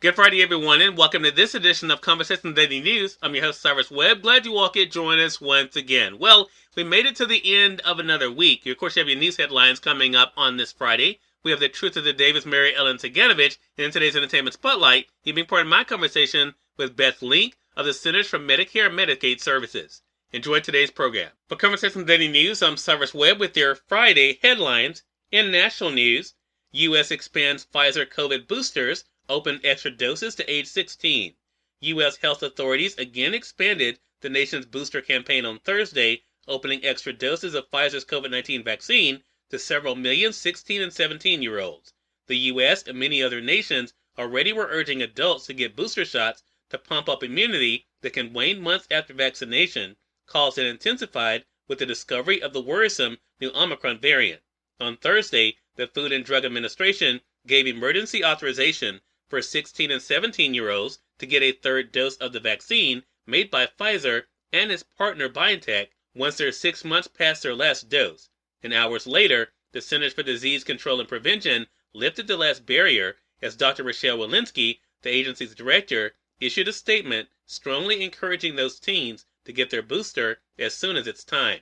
Good Friday, everyone, and welcome to this edition of Conversation Daily News. I'm your host, Cyrus Webb. Glad you all could join us once again. Well, we made it to the end of another week. Of course, you have your news headlines coming up on this Friday. We have the truth of the day with Mary Ellen Ciganovich, and in today's Entertainment Spotlight, you've been part of my conversation with Beth Lynk of the Centers for Medicare and Medicaid Services. Enjoy today's program. For Conversation Daily News, I'm Cyrus Webb with your Friday headlines. In national news, U.S. expands Pfizer COVID boosters, open extra doses to age 16. U.S. health authorities again expanded the nation's booster campaign on Thursday, opening extra doses of Pfizer's COVID-19 vaccine to several million 16 and 17-year-olds. The U.S. and many other nations already were urging adults to get booster shots to pump up immunity that can wane months after vaccination, calls had intensified with the discovery of the worrisome new Omicron variant. On Thursday, the Food and Drug Administration gave emergency authorization for 16 and 17-year-olds to get a third dose of the vaccine made by Pfizer and its partner BioNTech once they're 6 months past their last dose. And hours later, the Centers for Disease Control and Prevention lifted the last barrier as Dr. Rochelle Walensky, the agency's director, issued a statement strongly encouraging those teens to get their booster as soon as it's time.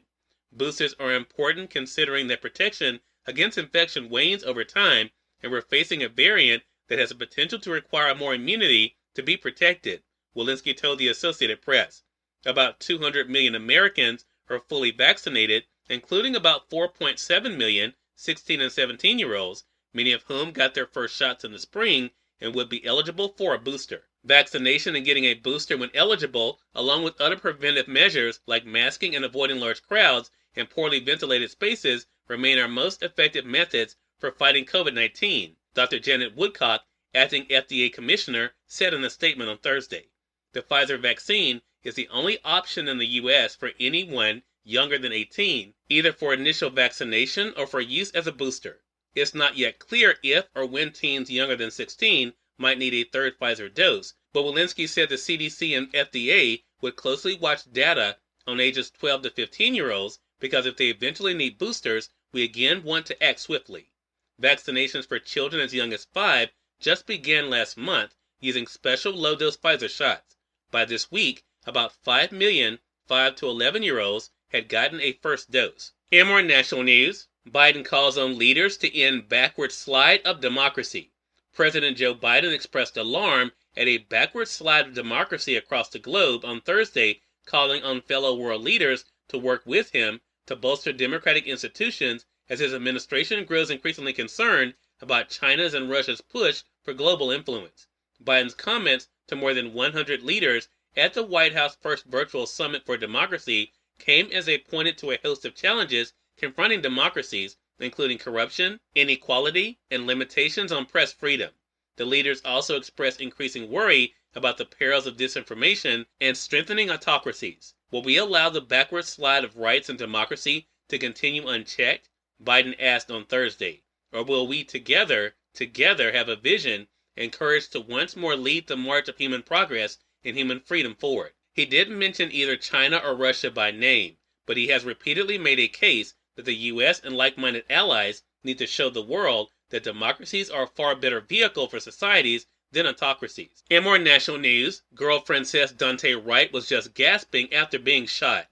Boosters are important considering that protection against infection wanes over time, and we're facing a variant that has the potential to require more immunity to be protected, Walensky told the Associated Press. About 200 million Americans are fully vaccinated, including about 4.7 million 16 and 17-year-olds, many of whom got their first shots in the spring and would be eligible for a booster. Vaccination and getting a booster when eligible, along with other preventive measures like masking and avoiding large crowds and poorly ventilated spaces, remain our most effective methods for fighting COVID-19. Dr. Janet Woodcock, acting FDA commissioner, said in a statement on Thursday. The Pfizer vaccine is the only option in the U.S. for anyone younger than 18, either for initial vaccination or for use as a booster. It's not yet clear if or when teens younger than 16 might need a third Pfizer dose, but Walensky said the CDC and FDA would closely watch data on ages 12 to 15-year-olds because if they eventually need boosters, we again want to act swiftly. Vaccinations for children as young as 5 just began last month using special low-dose Pfizer shots. By this week, about 5 million 5 to 11-year-olds had gotten a first dose. In more national news, Biden calls on leaders to end backward slide of democracy. President Joe Biden expressed alarm at a backward slide of democracy across the globe on Thursday, calling on fellow world leaders to work with him to bolster democratic institutions as his administration grows increasingly concerned about China's and Russia's push for global influence. Biden's comments to more than 100 leaders at the White House first virtual summit for democracy came as they pointed to a host of challenges confronting democracies, including corruption, inequality, and limitations on press freedom. The leaders also expressed increasing worry about the perils of disinformation and strengthening autocracies. Will we allow the backward slide of rights and democracy to continue unchecked? Biden asked on Thursday. Or will we together have a vision and courage to once more lead the march of human progress and human freedom forward? He didn't mention either China or Russia by name, but he has repeatedly made a case that the U.S. and like-minded allies need to show the world that democracies are a far better vehicle for societies than autocracies. In more national news, girl Princess Dante Wright was just gasping after being shot.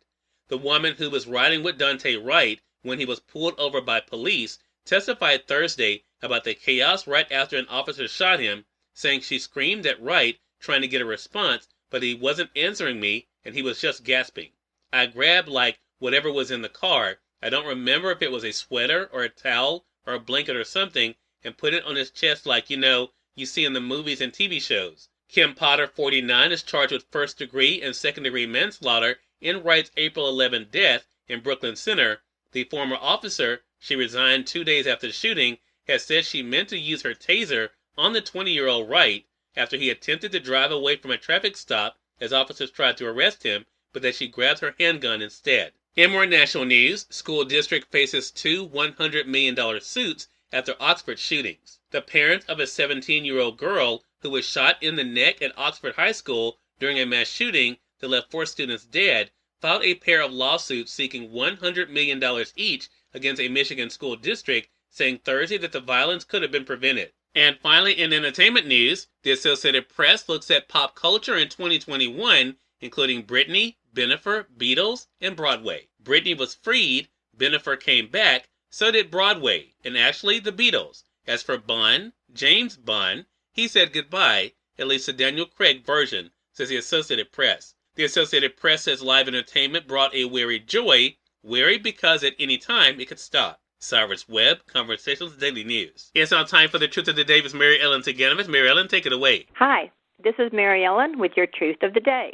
The woman who was riding with Dante Wright when he was pulled over by police testified Thursday about the chaos right after an officer shot him, saying she screamed at Wright trying to get a response, but he wasn't answering me and he was just gasping. I grabbed whatever was in the car. I don't remember if it was a sweater or a towel or a blanket or something, and put it on his chest like, you see in the movies and TV shows. Kim Potter, 49, is charged with first-degree and second-degree manslaughter in Wright's April 11 death in Brooklyn Center. The former officer, she resigned 2 days after the shooting, has said she meant to use her taser on the 20-year-old Wright after he attempted to drive away from a traffic stop as officers tried to arrest him, but that she grabbed her handgun instead. In more national news, school district faces two $100 million suits after Oxford shootings. The parents of a 17-year-old girl who was shot in the neck at Oxford High School during a mass shooting that left 4 students dead filed a pair of lawsuits seeking $100 million each against a Michigan school district, saying Thursday that the violence could have been prevented. And finally, in entertainment news, the Associated Press looks at pop culture in 2021, including Britney, Bennifer, Beatles, and Broadway. Britney was freed, Bennifer came back, so did Broadway, and actually the Beatles. As for Bond, James Bond, he said goodbye, at least the Daniel Craig version, says the Associated Press. The Associated Press says live entertainment brought a weary joy, weary because at any time it could stop. Cyrus Webb, Conversations Daily News. It's now time for the Truth of the Day with Mary Ellen Ciganovich. Mary Ellen, take it away. Hi, this is Mary Ellen with your Truth of the Day.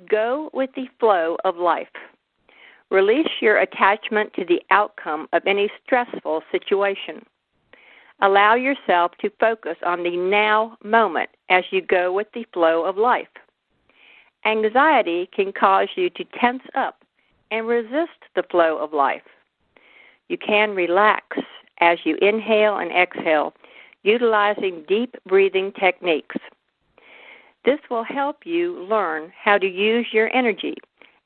Go with the flow of life. Release your attachment to the outcome of any stressful situation. Allow yourself to focus on the now moment as you go with the flow of life. Anxiety can cause you to tense up and resist the flow of life. You can relax as you inhale and exhale, utilizing deep breathing techniques. This will help you learn how to use your energy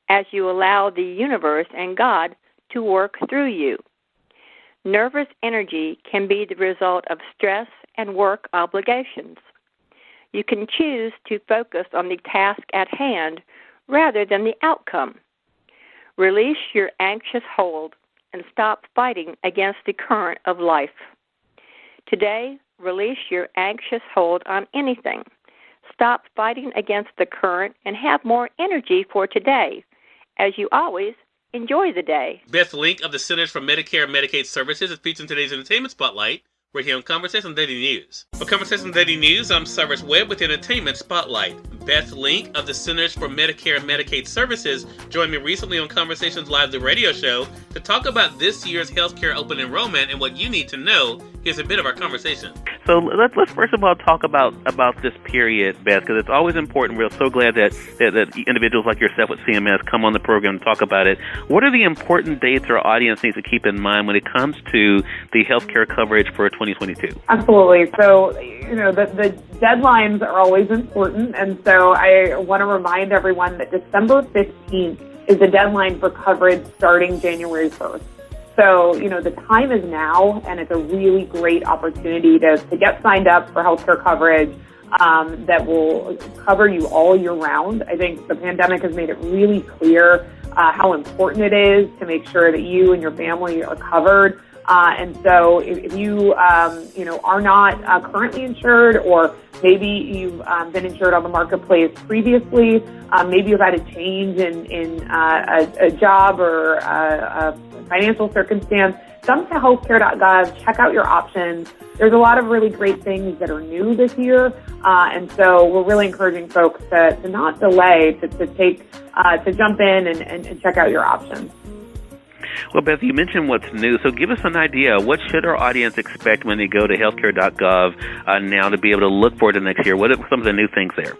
as you allow the universe and God to work through you. Nervous energy can be the result of stress and work obligations. You can choose to focus on the task at hand rather than the outcome. Release your anxious hold and stop fighting against the current of life. Today, release your anxious hold on anything. Stop fighting against the current and have more energy for today. As you always, enjoy the day. Beth Lynk of the Centers for Medicare and Medicaid Services is featured in today's Entertainment Spotlight, right here on Conversation Daily News. For Conversation Daily News, I'm Cyrus Webb with Entertainment Spotlight. Beth Lynk of the Centers for Medicare and Medicaid Services joined me recently on Conversations Live, the radio show, to talk about this year's healthcare open enrollment and what you need to know. Here's a bit of our conversation. So let's first of all talk about this period, Beth, because it's always important. We're so glad that individuals like yourself with CMS come on the program and talk about it. What are the important dates our audience needs to keep in mind when it comes to the healthcare coverage for 2022? Absolutely. So, the deadlines are always important, and so I want to remind everyone that December 15th is the deadline for coverage starting January 1st. So, the time is now, and it's a really great opportunity to get signed up for healthcare coverage that will cover you all year round. I think the pandemic has made it really clear how important it is to make sure that you and your family are covered. And so if you, are not currently insured, or maybe you've been insured on the marketplace previously, maybe you've had a change in a job or a financial circumstance, jump to healthcare.gov, check out your options. There's a lot of really great things that are new this year, and so we're really encouraging folks to not delay, to jump in and check out your options. Well, Beth, you mentioned what's new, so give us an idea. What should our audience expect when they go to healthcare.gov now to be able to look forward to next year? What are some of the new things there?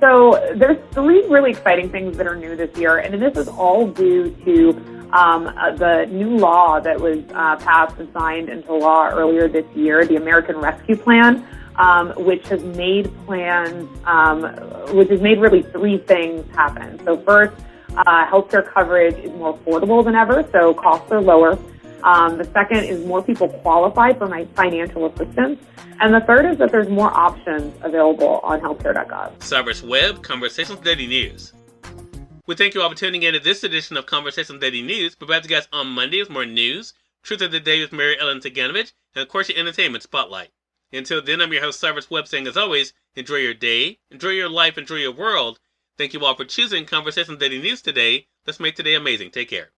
So there's 3 really exciting things that are new this year, and this is all due to the new law that was passed and signed into law earlier this year, the American Rescue Plan, which has made really 3 things happen. So first, healthcare coverage is more affordable than ever, so costs are lower. The second is more people qualify for my financial assistance. And the third is that there's more options available on healthcare.gov. Cyrus Webb, Conversations Daily News. We thank you all for tuning in to this edition of Conversations Daily News. We'll be back to you guys on Monday with more news, Truth of the Day with Mary Ellen Ciganovich, and of course your Entertainment Spotlight. Until then, I'm your host, Cyrus Webb, saying as always, enjoy your day, enjoy your life, enjoy your world. Thank you all for choosing Conversations Daily News today. Let's make today amazing. Take care.